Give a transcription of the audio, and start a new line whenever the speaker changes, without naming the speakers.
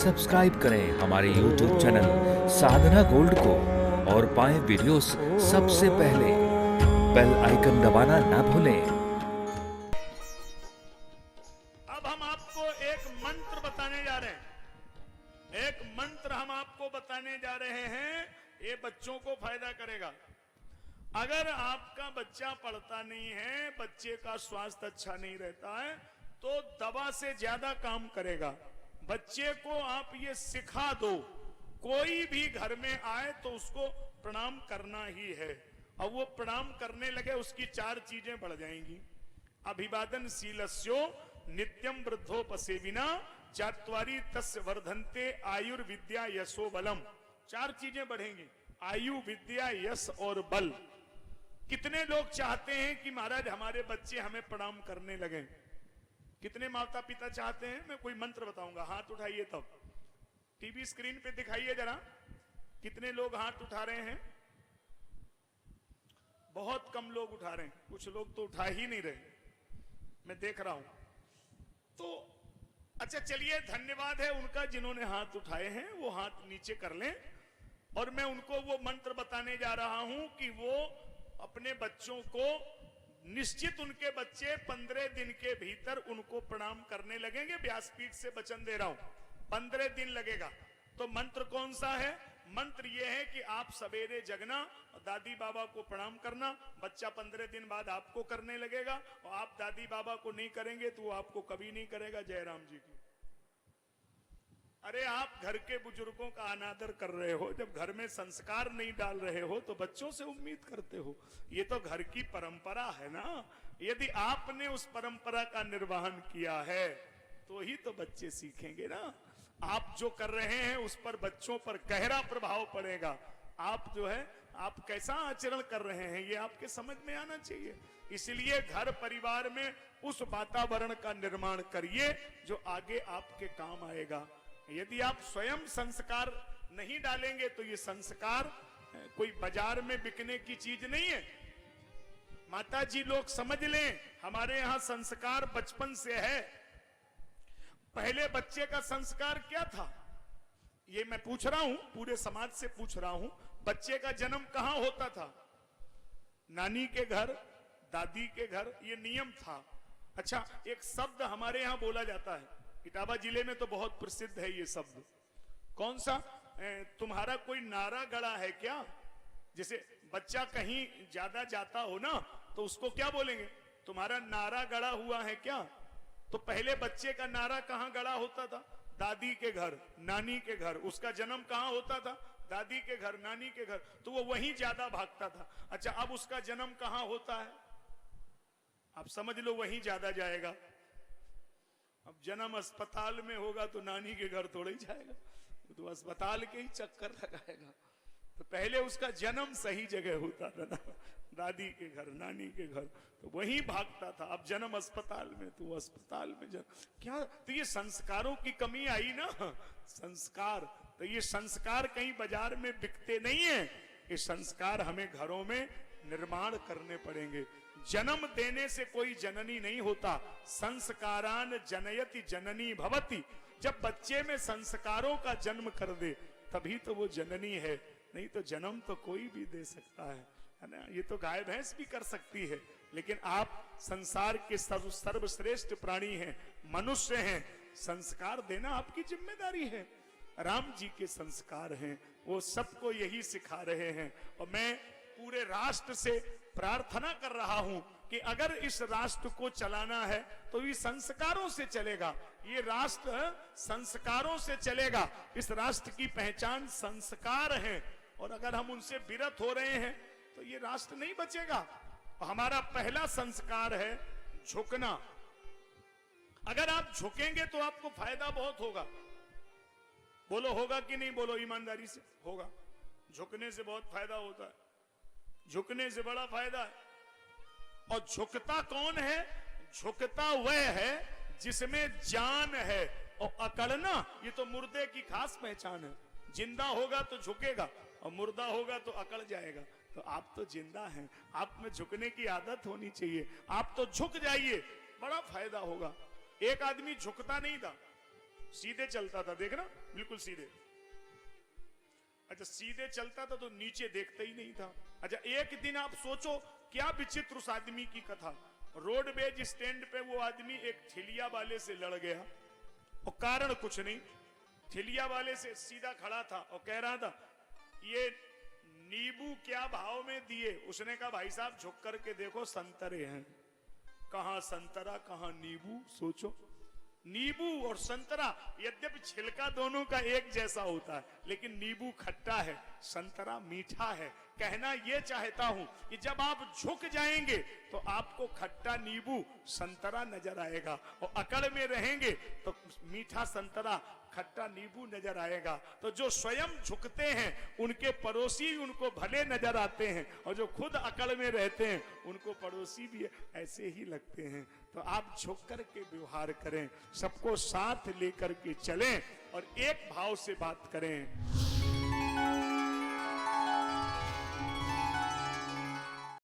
Subscribe करें हमारे YouTube channel साधना gold को और पाएं वीडियोस सबसे पहले। बेल आइकन दबाना ना भूलें।
अब हम आपको एक मंत्र बताने जा रहे हैं। एक मंत्र हम आपको बताने जा रहे हैं, ये बच्चों को फायदा करेगा। अगर आपका बच्चा पढ़ता नहीं है, बच्चे का स्वास्थ्य अच्छा नहीं रहता है, तो दवा से ज्यादा काम करेगा। बच्चे को आप ये सिखा दो, कोई भी घर में आए तो उसको प्रणाम करना ही है, और वो प्रणाम करने लगे उसकी 4 चीजें बढ़ जाएंगी। अभिवादन शीलस्यो नित्यम वृद्धोपसेविना चात्वारी तस्य वर्धन्ते आयुर्विद्या यशो बलम। 4 चीजें बढ़ेंगी, आयु, विद्या, यश और बल। कितने लोग चाहते हैं कि महाराज हमारे बच्चे हमें प्रणाम करने लगे? कितने माता पिता चाहते हैं? मैं कोई मंत्र बताऊंगा, हाथ उठाइए, तब टीवी स्क्रीन पे दिखाइए जरा, कितने लोग हाथ उठा रहे हैं? बहुत कम लोग उठा रहे हैं, कुछ लोग तो उठा ही नहीं रहे, मैं देख रहा हूं। तो अच्छा चलिए, धन्यवाद है उनका जिन्होंने हाथ उठाए हैं, वो हाथ नीचे कर लें। और मैं उनको वो मंत्र बताने जा रहा हूं कि वो अपने बच्चों को, निश्चित उनके बच्चे 15 दिन के भीतर उनको प्रणाम करने लगेंगे। व्यासपीठ से वचन दे रहा हूं, 15 दिन लगेगा। तो मंत्र कौन सा है? मंत्र यह है कि आप सवेरे जगना, दादी बाबा को प्रणाम करना, बच्चा 15 दिन बाद आपको करने लगेगा, और आप दादी बाबा को नहीं करेंगे तो वो आपको कभी नहीं करेगा। जयराम जी की। अरे आप घर के बुजुर्गों का अनादर कर रहे हो, जब घर में संस्कार नहीं डाल रहे हो तो बच्चों से उम्मीद करते हो? ये तो घर की परंपरा है ना। यदि आपने उस परंपरा का निर्वहन किया है तो ही तो बच्चे सीखेंगे ना। आप जो कर रहे हैं उस पर बच्चों पर गहरा प्रभाव पड़ेगा। आप जो है, आप कैसा आचरण कर रहे हैं ये आपके समझ में आना चाहिए। इसलिए घर परिवार में उस वातावरण का निर्माण करिए जो आगे आपके काम आएगा। यदि आप स्वयं संस्कार नहीं डालेंगे तो ये संस्कार कोई बाजार में बिकने की चीज नहीं है। माता जी लोग समझ लें, हमारे यहां संस्कार बचपन से है। पहले बच्चे का संस्कार क्या था? ये मैं पूछ रहा हूं, पूरे समाज से पूछ रहा हूं, बच्चे का जन्म कहां होता था? नानी के घर, दादी के घर, ये नियम था। अच्छा, एक शब्द हमारे यहां बोला जाता है, इटावा जिले में तो बहुत प्रसिद्ध है ये शब्द। कौन सा? तुम्हारा कोई नारा गड़ा है क्या? जैसे बच्चा कहीं ज्यादा जाता हो ना, तो उसको क्या बोलेंगे? तुम्हारा नारा गड़ा हुआ है क्या? तो पहले बच्चे का नारा कहां गड़ा होता था? दादी के घर, नानी के घर। उसका जन्म कहां होता था? दादी के घर, नानी के घर। तो वो वहीं ज्यादा भागता था। अच्छा, अब उसका जन्म कहां होता है? आप समझ लो वहीं ज्यादा जाएगा। अब जन्म अस्पताल में होगा तो नानी के घर थोड़ा ही जाएगा, तो अस्पताल के ही चक्कर लगाएगा। तो पहले उसका जन्म सही जगह होता था ना, दादी के घर, नानी के घर, तो वहीं भागता था। अब जन्म अस्पताल में, तो अस्पताल में क्या? तो ये संस्कारों की कमी आई ना। संस्कार, तो ये संस्कार कहीं बाजार में बिकते नहीं है। ये संस्कार हमें घरों में निर्माण करने पड़ेंगे। जन्म देने से कोई जननी नहीं होता, संस्कारान जनयति जननी भवति। जब बच्चे में संस्कारों का जन्म कर दे तभी तो वो जननी है, नहीं तो जन्म तो कोई भी दे सकता है ना। ये तो गाय भैंस भी कर सकती है, लेकिन आप संसार के सर्वश्रेष्ठ प्राणी हैं, मनुष्य हैं, संस्कार देना आपकी जिम्मेदारी है। राम जी के संस्कार हैं, वो सबको यही सिखा रहे हैं। और मैं पूरे राष्ट्र से प्रार्थना कर रहा हूं कि अगर इस राष्ट्र को चलाना है तो ये संस्कारों से चलेगा। ये राष्ट्र संस्कारों से चलेगा। इस राष्ट्र की पहचान संस्कार है, और अगर हम उनसे विरत हो रहे हैं तो ये राष्ट्र नहीं बचेगा। हमारा पहला संस्कार है झुकना। अगर आप झुकेंगे तो आपको फायदा बहुत होगा। बोलो होगा कि नहीं? बोलो ईमानदारी से। होगा। झुकने से बहुत फायदा होता है, झुकने से बड़ा फायदा है। और झुकता कौन है? झुकता वह है जिसमें जान है, और अकड़ना ये तो मुर्दे की खास पहचान है। जिंदा होगा तो झुकेगा, और मुर्दा होगा तो अकड़ जाएगा। तो आप तो जिंदा हैं, आप में झुकने की आदत होनी चाहिए। आप तो झुक जाइए, बड़ा फायदा होगा। एक आदमी झुकता नहीं था, सीधे चलता था, देखना बिल्कुल सीधे। अच्छा सीधे चलता था तो नीचे देखता ही नहीं था। अच्छा एक दिन आप सोचो क्या विचित्र उस आदमी की कथा। रोडवेज स्टैंड पे वो आदमी एक ठेलिया वाले से लड़ गया और कारण कुछ नहीं, ठेलिया वाले से सीधा खड़ा था और कह रहा था ये नींबू क्या भाव में दिए। उसने कहा भाई साहब झुक करके देखो संतरे हैं। कहां संतरा कहां नींबू, सोचो। नींबू और संतरा यद्यपि छिलका दोनों का एक जैसा होता है, लेकिन नींबू खट्टा है, संतरा मीठा है। कहना यह चाहता हूं कि जब आप झुक जाएंगे तो आपको खट्टा नींबू संतरा नजर आएगा, और अकड़ में रहेंगे तो मीठा संतरा खट्टा नींबू नजर आएगा। तो जो स्वयं झुकते हैं उनके पड़ोसी उनको भले नजर आते हैं, और जो खुद अकड़ में रहते हैं उनको पड़ोसी भी ऐसे ही लगते हैं। तो आप झुक कर के व्यवहार करें, सबको साथ लेकर के चलें और एक भाव से बात करें।